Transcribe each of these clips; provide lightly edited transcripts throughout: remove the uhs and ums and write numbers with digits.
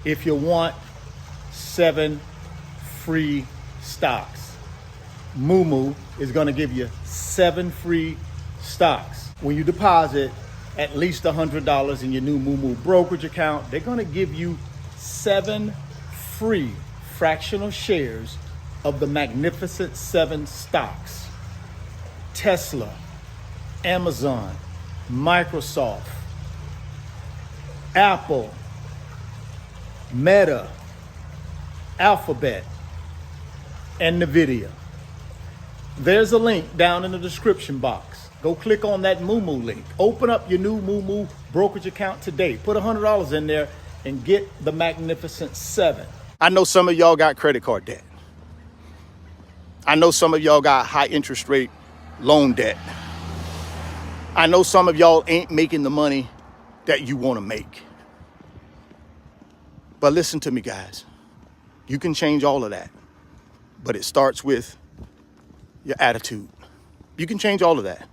if you want 7 free stocks. Moomoo is going to give you 7 free stocks. When you deposit at least $100 in your new Moomoo brokerage account, they're going to give you 7 free fractional shares of the Magnificent 7 stocks. Tesla, Amazon, Microsoft, Apple, Meta, Alphabet, and NVIDIA. There's a link down in the description box. Go click on that Moomoo link. Open up your new Moomoo brokerage account today. Put $100 in there and get the Magnificent 7. I know some of y'all got credit card debt. I know some of y'all got high interest rate loan debt. I know some of y'all ain't making the money that you want to make. But listen to me, guys. You can change all of that. But it starts with your attitude. You can change all of that.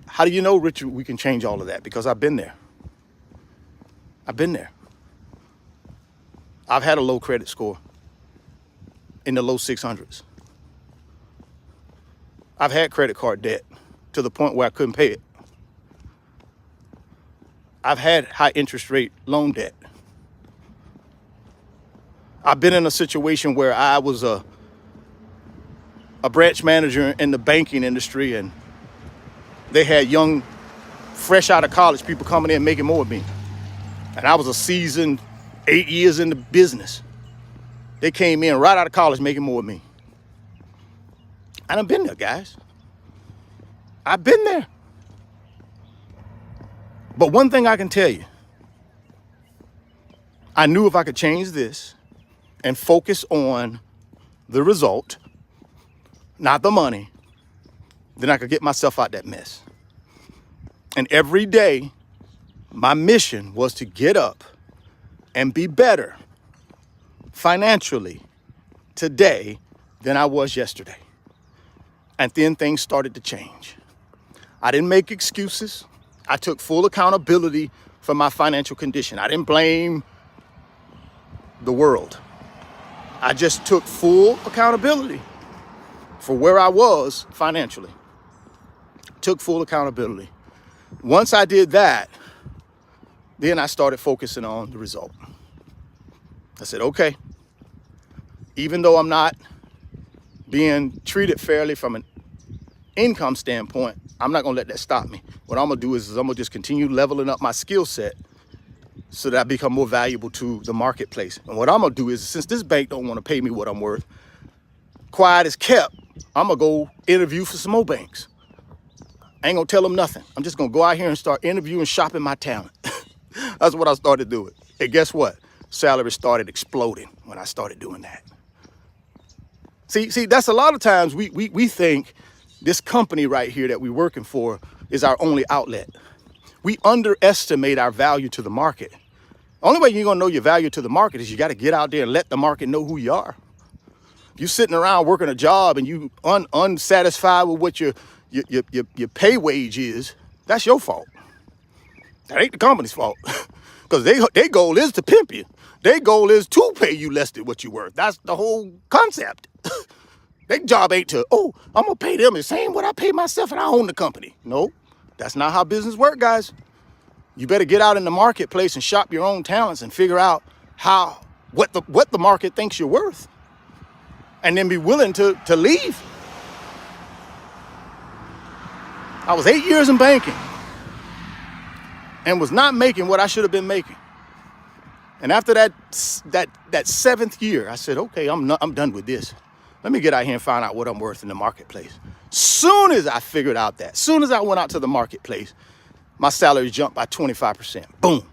How do you know, Richard, we can change all of that? Because I've been there. I've been there. I've had a low credit score in the low 600s. I've had credit card debt to the point where I couldn't pay it. I've had high interest rate loan debt. I've been in a situation where I was a branch manager in the banking industry, and they had young, fresh out of college people coming in making more than me. And I was a seasoned 8 years in the business. They came in right out of college making more than me. I done been there, guys. I've been there. But one thing I can tell you, I knew if I could change this and focus on the result, not the money, then I could get myself out that mess. And every day, my mission was to get up and be better financially today than I was yesterday. And then things started to change. I didn't make excuses. I took full accountability for my financial condition. I didn't blame the world. I just took full accountability for where I was financially. Took full accountability. Once I did that, then I started focusing on the result. I said, okay, even though I'm not being treated fairly from an income standpoint, I'm not gonna let that stop me. What I'm gonna do is I'm gonna just continue leveling up my skill set so that I become more valuable to the marketplace. And what I'm gonna do is, since this bank don't wanna pay me what I'm worth, quiet as kept, I'm gonna go interview for some more banks. I ain't gonna tell them nothing. I'm just gonna go out here and start interviewing, shopping my talent. That's what I started doing. And guess what? Salary started exploding when I started doing that. See, that's a lot of times we think this company right here that we're working for is our only outlet. We underestimate our value to the market. Only way you're gonna know your value to the market is you gotta get out there and let the market know who you are. If you're sitting around working a job and you unsatisfied with what your pay wage is, that's your fault. That ain't the company's fault. Because their goal is to pimp you. Their goal is to pay you less than what you're worth. That's the whole concept. Their job ain't to, oh, I'm gonna pay them the same what I pay myself and I own the company. No, that's not how business works, guys. You better get out in the marketplace and shop your own talents and figure out what the market thinks you're worth. And then be willing to leave. I was 8 years in banking and was not making what I should have been making. And after that 7th year, I said, okay, I'm done with this. Let me get out here and find out what I'm worth in the marketplace. Soon as I figured out that, soon as I went out to the marketplace, my salary jumped by 25%. Boom,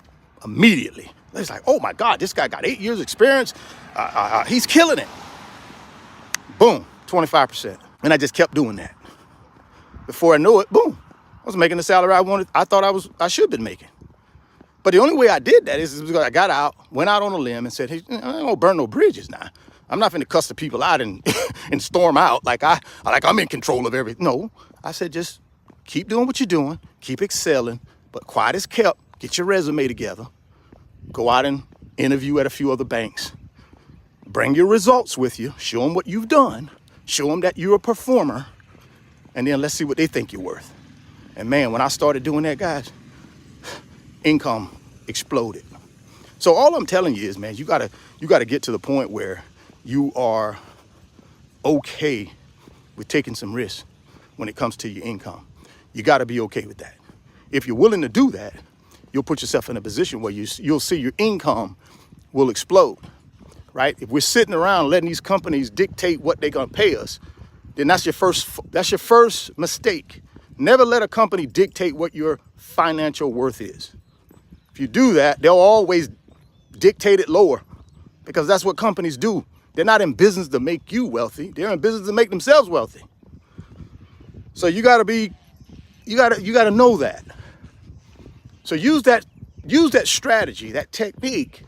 immediately. It's like, oh my God, this guy got 8 years experience. He's killing it. Boom, 25%. And I just kept doing that. Before I knew it, boom, I was making the salary I thought I should have been making. But the only way I did that is because I got out, went out on a limb and said, hey, I ain't gonna burn no bridges now. I'm not finna cuss the people out and and storm out like I'm in control of everything. No, I said, just keep doing what you're doing, keep excelling, but quiet as kept, get your resume together, go out and interview at a few other banks, bring your results with you, show them what you've done, show them that you're a performer, and then let's see what they think you're worth. And man, when I started doing that, guys, income exploded. So all I'm telling you is, man, you gotta get to the point where you are okay with taking some risks when it comes to your income. You gotta be okay with that. If you're willing to do that, you'll put yourself in a position where you'll see your income will explode, right? If we're sitting around letting these companies dictate what they're gonna pay us, then that's your first mistake. Never let a company dictate what your financial worth is. If you do that, they'll always dictate it lower, because that's what companies do. They're not in business to make you wealthy. They're in business to make themselves wealthy. So you gotta know that. So use that strategy, that technique,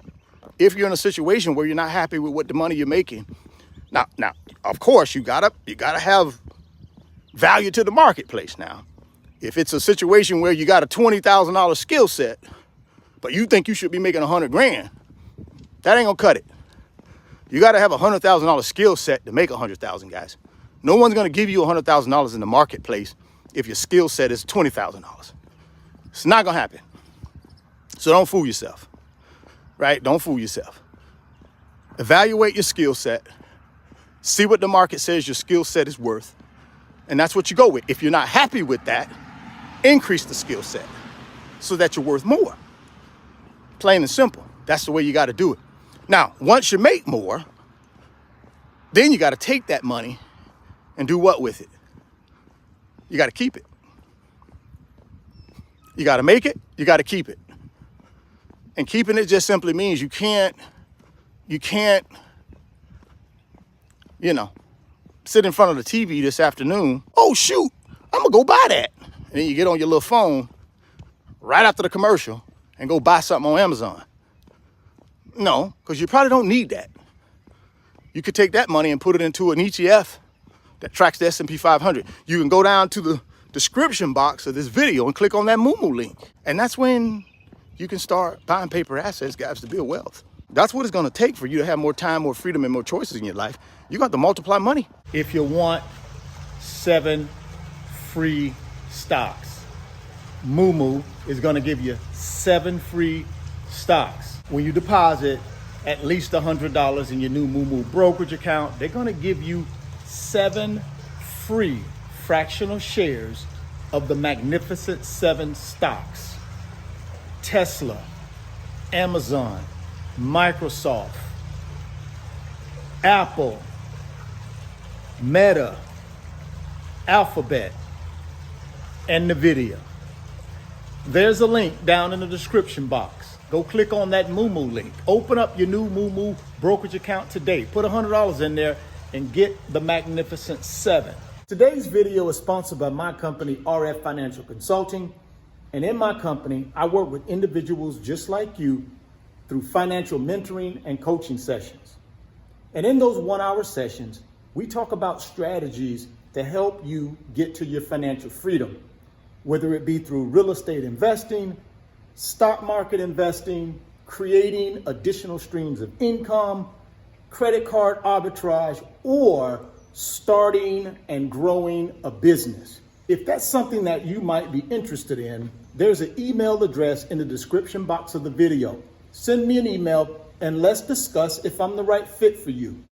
if you're in a situation where you're not happy with what the money you're making. Now, of course, you gotta have value to the marketplace. Now, if it's a situation where you got a $20,000 skill set, but you think you should be making 100 grand, that ain't gonna cut it. You gotta have a $100,000 skill set to make 100,000, guys. No one's gonna give you $100,000 in the marketplace if your skill set is $20,000. It's not gonna happen. So don't fool yourself, right? Don't fool yourself. Evaluate your skill set, see what the market says your skill set is worth, and that's what you go with. If you're not happy with that, increase the skill set so that you're worth more. Plain and simple. That's the way you gotta do it. Now, once you make more, then you gotta take that money and do what with it? You gotta keep it. You gotta make it, you gotta keep it. And keeping it just simply means you can't, sit in front of the TV this afternoon. Oh shoot, I'm gonna go buy that. And then you get on your little phone right after the commercial and go buy something on Amazon. No, because you probably don't need that. You could take that money and put it into an ETF that tracks the S&P 500. You can go down to the description box of this video and click on that Moomoo link. And that's when you can start buying paper assets, guys, to build wealth. That's what it's gonna take for you to have more time, more freedom, and more choices in your life. You got to multiply money. If you want 7 free stocks, Moomoo is gonna give you 7 free stocks. When you deposit at least $100 in your new Moomoo brokerage account, they're gonna give you 7 free fractional shares of the Magnificent 7 stocks. Tesla, Amazon, Microsoft, Apple, Meta, Alphabet, and NVIDIA. There's a link down in the description box. Go click on that Moomoo link. Open up your new Moomoo brokerage account today. Put $100 in there and get the Magnificent 7. Today's video is sponsored by my company, RF Financial Consulting. And in my company, I work with individuals just like you through financial mentoring and coaching sessions. And in those 1-hour sessions, we talk about strategies to help you get to your financial freedom, whether it be through real estate investing, stock market investing, creating additional streams of income, credit card arbitrage, or starting and growing a business. If that's something that you might be interested in, there's an email address in the description box of the video. Send me an email and let's discuss if I'm the right fit for you.